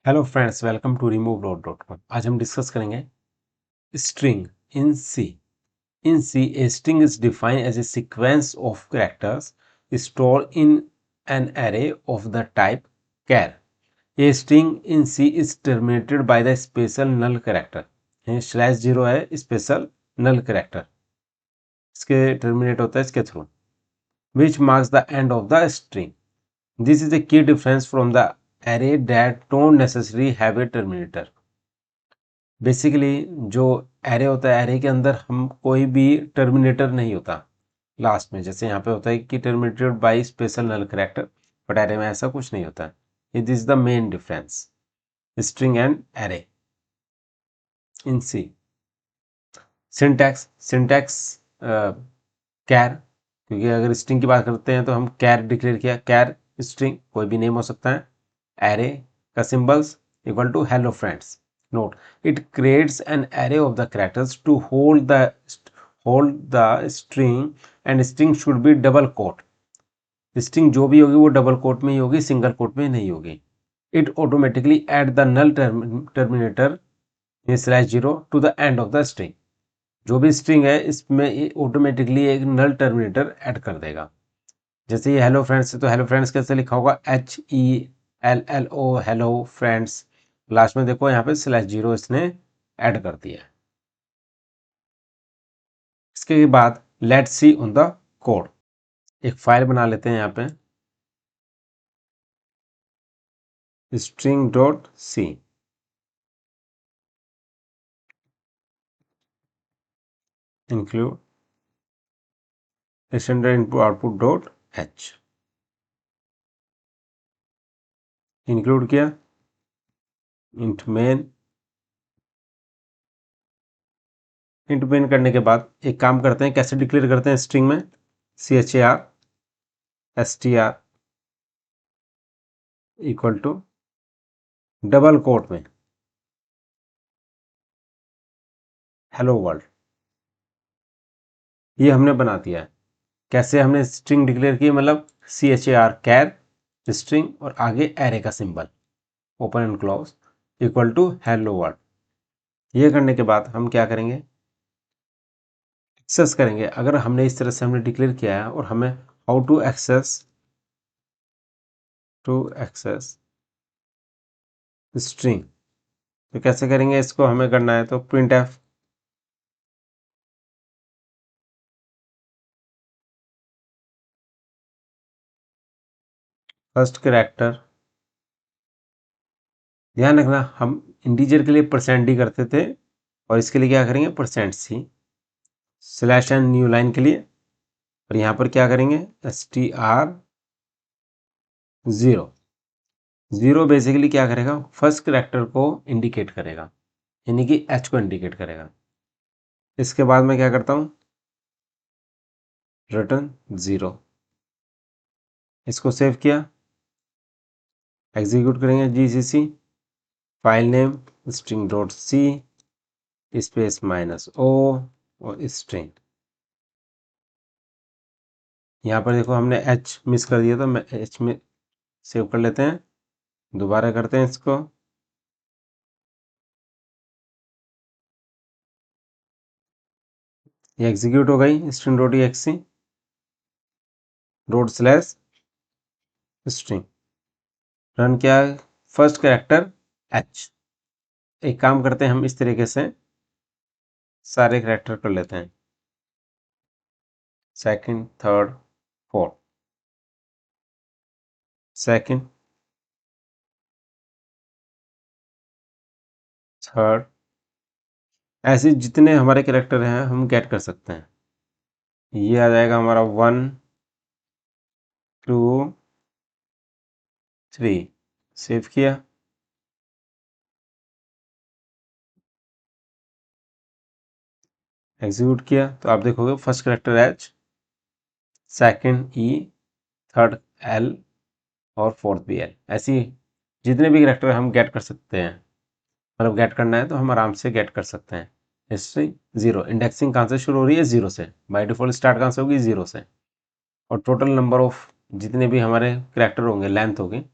Hello friends, welcome to removeload.com। आज हम discuss करेंगे string in C. In C a string is defined as a sequence of characters stored in an array of the type char। A string in C is terminated by the special null character। /0 है special null character, इसके terminate होता है इसके through, which marks the end of the string। This is a key difference from the array that don't necessarily have a terminator। Basically जो array होता है, array के अंदर हम कोई भी टर्मिनेटर नहीं होता लास्ट में, जैसे यहाँ पे होता है कि terminated by special null character, but array में ऐसा कुछ नहीं होता। This is the main difference string and array in C. Syntax char, क्योंकि अगर स्ट्रिंग की बात करते हैं तो हम कैर डिक्लेयर किया, कैर स्ट्रिंग कोई भी नेम हो सकता है। एरे का symbols equal to hello friends. Note, it creates an array of the characters to hold the string, and string should be double quote। String जो भी होगी वो डबल कोट में ही होगी, सिंगल कोट में नहीं होगी। It automatically add the null terminator /0 to the end of the string. जो भी स्ट्रिंग है इसमें ऑटोमेटिकली एक नल टर्मिनेटर ऐड कर देगा। जैसे ये हेलो फ्रेंड्स है तो हेलो फ्रेंड्स कैसे लिखा होगा, HELLO हेलो फ्रेंड्स। लास्ट में देखो यहाँ पे /0 इसने ऐड कर दिया है। इसके बाद let's see on the code. एक फाइल बना लेते हैं यहाँ पे, string.c, include standard input output.h। Include किया इंट मेन करने के बाद एक काम करते हैं, कैसे डिक्लेयर करते हैं स्ट्रिंग में, char str equal to double quote में हेलो वर्ल्ड। ये हमने बना दिया है। कैसे हमने स्ट्रिंग डिक्लेयर की, मतलब char कैर स्ट्रिंग और आगे एरे का symbol open and close equal to hello world. ये करने के बाद हम क्या करेंगे, एक्सेस करेंगे। अगर हमने इस तरह से हमने डिक्लेयर किया है और हमें हाउ टू एक्सेस स्ट्रिंग, तो कैसे करेंगे इसको, हमें करना है तो printf फर्स्ट कैरेक्टर। ध्यान रखना हम इंटीजर के लिए %d करते थे और इसके लिए क्या करेंगे %c, /n न्यू लाइन के लिए, और यहाँ पर क्या करेंगे str0। जीरो बेसिकली क्या करेगा, फर्स्ट कैरेक्टर को इंडिकेट करेगा, यानी कि h को इंडिकेट करेगा। इसके बाद मैं क्या करता हूँ, रिटर्न 0। इसको सेव किया, एग्जीक्यूट करेंगे gcc file name string.c space -o और स्ट्रिंग। यहाँ पर देखो हमने h मिस कर दिया, तो मैं h में सेव कर लेते हैं, दोबारा करते हैं इसको, ये एग्जीक्यूट हो गई string.exe :string। रन किया, फर्स्ट कैरेक्टर h। एक काम करते हैं हम इस तरीके से सारे कैरेक्टर कर लेते हैं, second, third, fourth, second, third, ऐसे जितने हमारे कैरेक्टर हैं हम गेट कर सकते हैं। ये आ जाएगा हमारा 1 2 3। सेव किया, एग्जीक्यूट किया, तो आप देखोगे first character H, second E, third L और फोर्थ भी L। ऐसी जितने भी कैरेक्टर हम गेट कर सकते हैं, मतलब गेट करना है तो हम आराम से गेट कर सकते हैं। हिस्ट्री 0, इंडेक्सिंग कहाँ से शुरू हो रही है, 0 से, बाय डिफॉल्ट स्टार्ट कहाँ से होगी, 0 से, और टोटल नंबर ऑफ जितने भी हमारे कैरेक्टर होंगे, लेंथ होगी,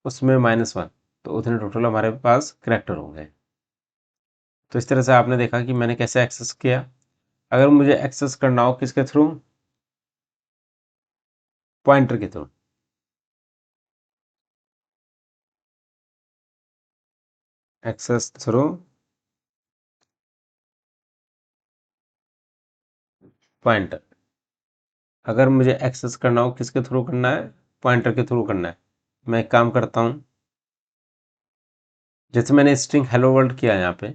उसमें -1, तो उतने टोटल हमारे पास करैक्टर होंगे। तो इस तरह से आपने देखा कि मैंने कैसे एक्सेस किया। अगर मुझे एक्सेस करना हो किसके थ्रू, पॉइंटर के थ्रू, एक्सेस थ्रू पॉइंटर। अगर मुझे एक्सेस करना हो किसके थ्रू करना है, पॉइंटर के थ्रू करना है। मैं एक काम करता हूं, जैसे मैंने स्ट्रिंग हेलो वर्ल्ड किया यहाँ पे,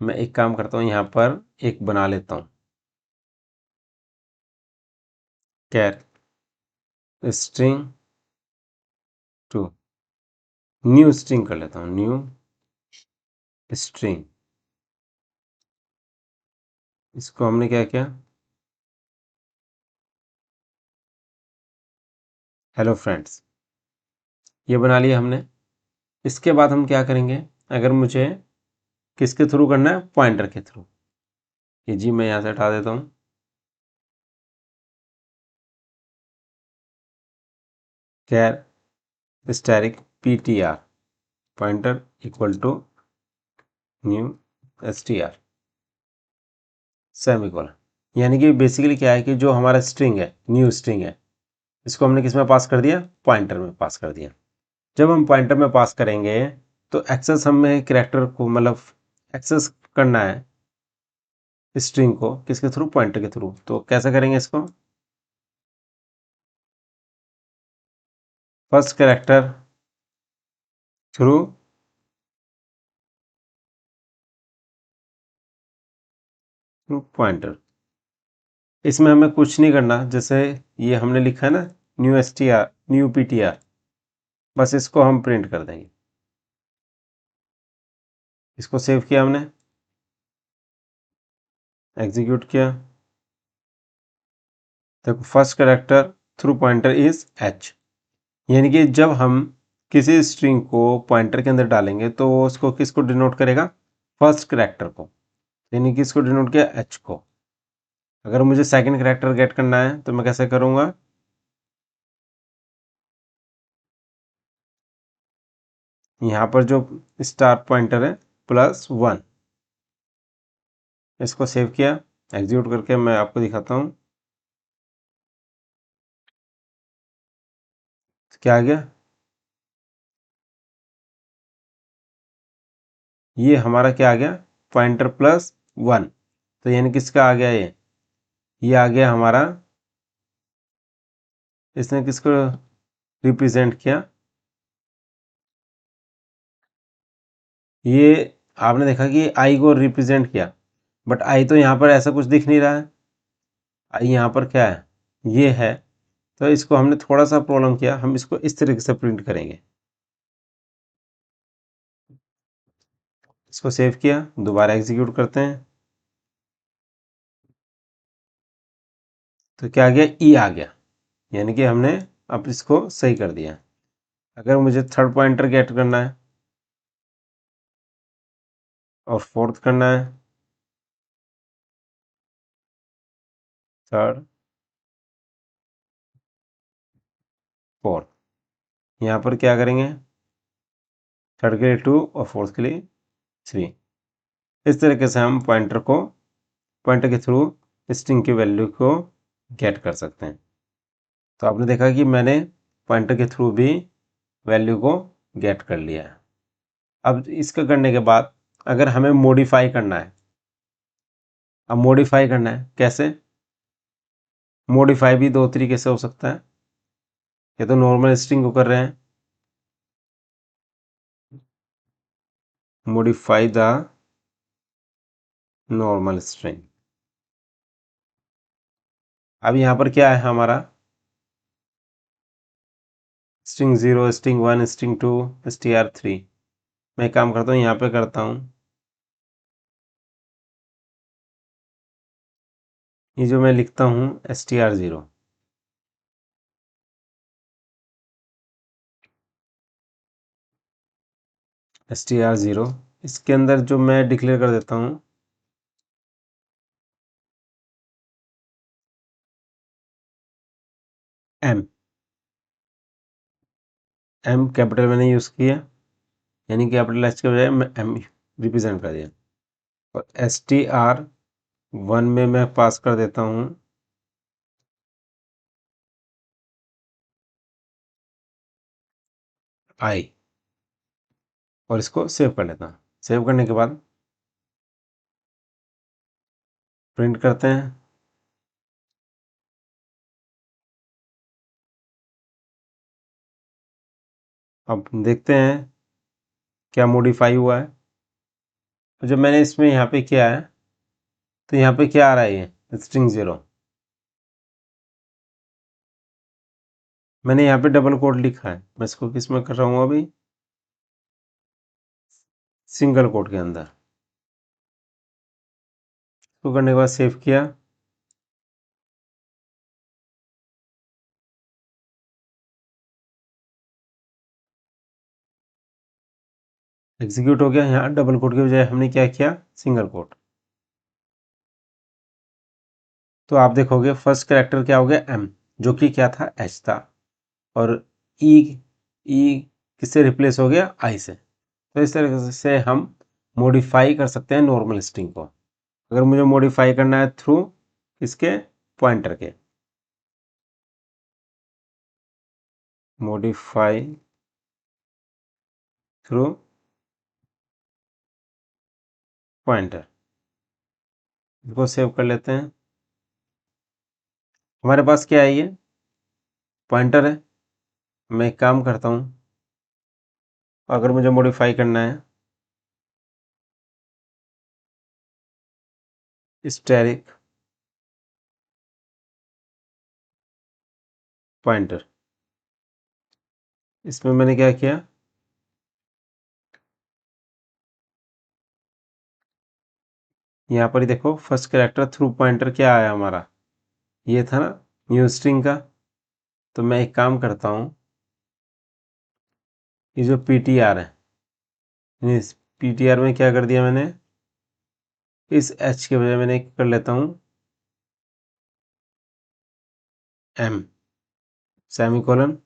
मैं एक काम करता हूँ यहाँ पर एक बना लेता हूँ, कैर स्ट्रिंग टू, न्यू स्ट्रिंग कर लेता हूँ, न्यू स्ट्रिंग। इसको हमने क्या किया, हेलो फ्रेंड्स, ये बना लिया हमने। इसके बाद हम क्या करेंगे, अगर मुझे किसके थ्रू करना है, पॉइंटर के थ्रू, ये जी मैं यहाँ से हटा देता हूँ, char static ptr pointer equal to new str semicolon. यानी कि बेसिकली क्या है कि जो हमारा स्ट्रिंग है, न्यू स्ट्रिंग है, इसको हमने किस में पास कर दिया, पॉइंटर में पास कर दिया। जब हम पॉइंटर में पास करेंगे तो एक्सेस हमें कैरेक्टर को, मतलब एक्सेस करना है स्ट्रिंग को किसके थ्रू, पॉइंटर के थ्रू। तो कैसे करेंगे इसको, फर्स्ट कैरेक्टर थ्रू पॉइंटर। इसमें हमें कुछ नहीं करना, जैसे ये हमने लिखा है ना, न्यू str न्यू ptr, बस इसको हम प्रिंट कर देंगे। इसको सेव किया हमने, एग्जीक्यूट किया, देखो first character through pointer is h। यानी कि जब हम किसी स्ट्रिंग को पॉइंटर के अंदर डालेंगे तो वो उसको किसको डिनोट करेगा, फर्स्ट कैरेक्टर को, यानी कि इसको डिनोट किया h को। अगर मुझे सेकंड कैरेक्टर गेट करना है तो मैं कैसे करूँगा, यहाँ पर जो स्टार पॉइंटर है +1, इसको सेव किया, एग्जीक्यूट करके मैं आपको दिखाता हूँ क्या आ गया। ये हमारा क्या आ गया, पॉइंटर +1। तो यानी किसका आ गया, ये आ गया हमारा, इसने किसको रिप्रेजेंट किया, ये आपने देखा कि आई को रिप्रेजेंट किया, बट आई तो यहाँ पर ऐसा कुछ दिख नहीं रहा है, आई यहाँ पर क्या है, ये है। तो इसको हमने थोड़ा सा प्रॉब्लम किया, हम इसको इस तरीके से प्रिंट करेंगे। इसको सेव किया, दोबारा एग्जीक्यूट करते हैं, तो क्या आ गया, ई आ गया। यानी कि हमने अब इसको सही कर दिया। अगर मुझे थर्ड पॉइंटर गेट करना है और फोर्थ करना है, थर्ड फोर्थ, यहाँ पर क्या करेंगे, थर्ड के लिए 2 और फोर्थ के लिए 3। इस तरीके से हम पॉइंटर के थ्रू स्ट्रिंग की वैल्यू को गेट कर सकते हैं। तो आपने देखा कि मैंने पॉइंटर के थ्रू भी वैल्यू को गेट कर लिया है। अब इसका करने के बाद अगर हमें मॉडिफाई करना है, अब मॉडिफाई करना है कैसे, मॉडिफाई भी दो तरीके से हो सकता है। या तो नॉर्मल स्ट्रिंग को कर रहे हैं, मॉडिफाई द नॉर्मल स्ट्रिंग। अब यहाँ पर क्या है हमारा, स्ट्रिंग 0, स्ट्रिंग 1, स्ट्रिंग 2, str3। मैं काम करता हूँ, यहाँ पे करता हूँ, ये जो मैं लिखता हूँ str0, str0, इसके अंदर जो मैं डिक्लेयर कर देता हूँ m, एम कैपिटल मैंने यूज़ किया, यानी कैपिटल एच के बजाय मैं एम रिप्रेजेंट कर दिया। और str1 में मैं पास कर देता हूँ आई, और इसको सेव कर लेता हूँ। सेव करने के बाद प्रिंट करते हैं। अब देखते हैं क्या मॉडिफाई हुआ है। तो जब मैंने इसमें यहाँ पे किया है तो यहाँ पे क्या आ रहा है, ये स्ट्रिंग 0। मैंने यहाँ पे डबल कोट लिखा है, मैं इसको किस में कर रहा हूँ अभी, सिंगल कोट के अंदर। इसको करने के बाद सेव किया। एग्जीक्यूट हो गया। यहाँ डबल कोट के बजाय हमने क्या किया, सिंगल कोट। तो आप देखोगे फर्स्ट कैरेक्टर क्या हो गया, एम, जो कि क्या था, एच था। और ई ई किससे रिप्लेस हो गया, आई से। तो इस तरह से हम मॉडिफाई कर सकते हैं नॉर्मल स्ट्रिंग को। अगर मुझे मॉडिफाई करना है थ्रू इसके पॉइंटर के, मॉडिफाई थ्रू पॉइंटर, इसको सेव कर लेते हैं। हमारे पास क्या है, ये पॉइंटर है। मैं एक काम करता हूँ, अगर मुझे मॉडिफाई करना है स्टैटिक पॉइंटर, इसमें मैंने क्या किया, यहाँ पर ही देखो फर्स्ट कैरेक्टर थ्रू पॉइंटर क्या आया हमारा, ये था ना न्यू स्ट्रिंग का। तो मैं एक काम करता हूँ, ये जो ptr है, इस ptr में क्या कर दिया मैंने, इस h के बजाय मैंने कर लेता हूँ m, semicolon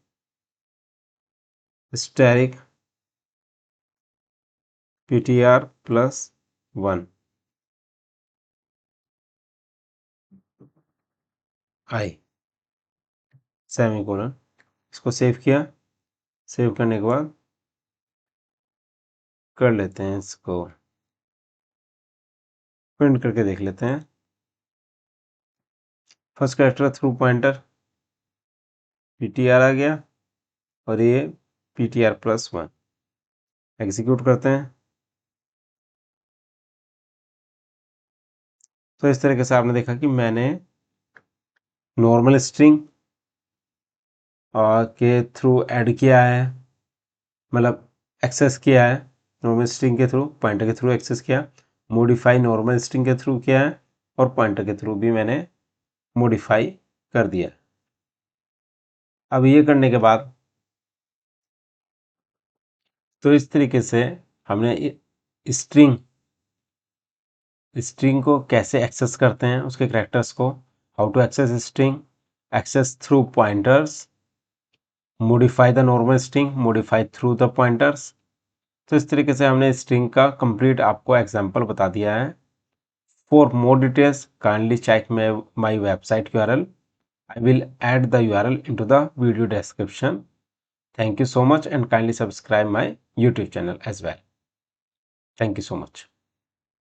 static ptr plus 1 आई, सेमीकोलन। इसको सेव किया। सेव करने के बाद कर लेते हैं, इसको प्रिंट करके देख लेते हैं। First character through pointer ptr आ गया, और ये ptr प्लस 1। एग्जीक्यूट करते हैं। तो इस तरीके से आपने देखा कि मैंने नॉर्मल स्ट्रिंग के थ्रू ऐड किया है, मतलब एक्सेस किया है, नॉर्मल स्ट्रिंग के थ्रू, पॉइंटर के थ्रू एक्सेस किया, मॉडिफाई नॉर्मल स्ट्रिंग के थ्रू किया है, और पॉइंटर के थ्रू भी मैंने मॉडिफाई कर दिया। अब ये करने के बाद तो इस तरीके से हमने स्ट्रिंग स्ट्रिंग को कैसे एक्सेस करते हैं, उसके कैरेक्टर्स को, how to access string, access through pointers, modify the normal string, modify through the pointers. तो इस तरीके से हमने स्ट्रिंग का कंप्लीट आपको एग्जांपल बता दिया है। For more details kindly check my website URL. I will add the URL into the video description. Thank you so much, and kindly subscribe my YouTube channel as well. Thank you so much.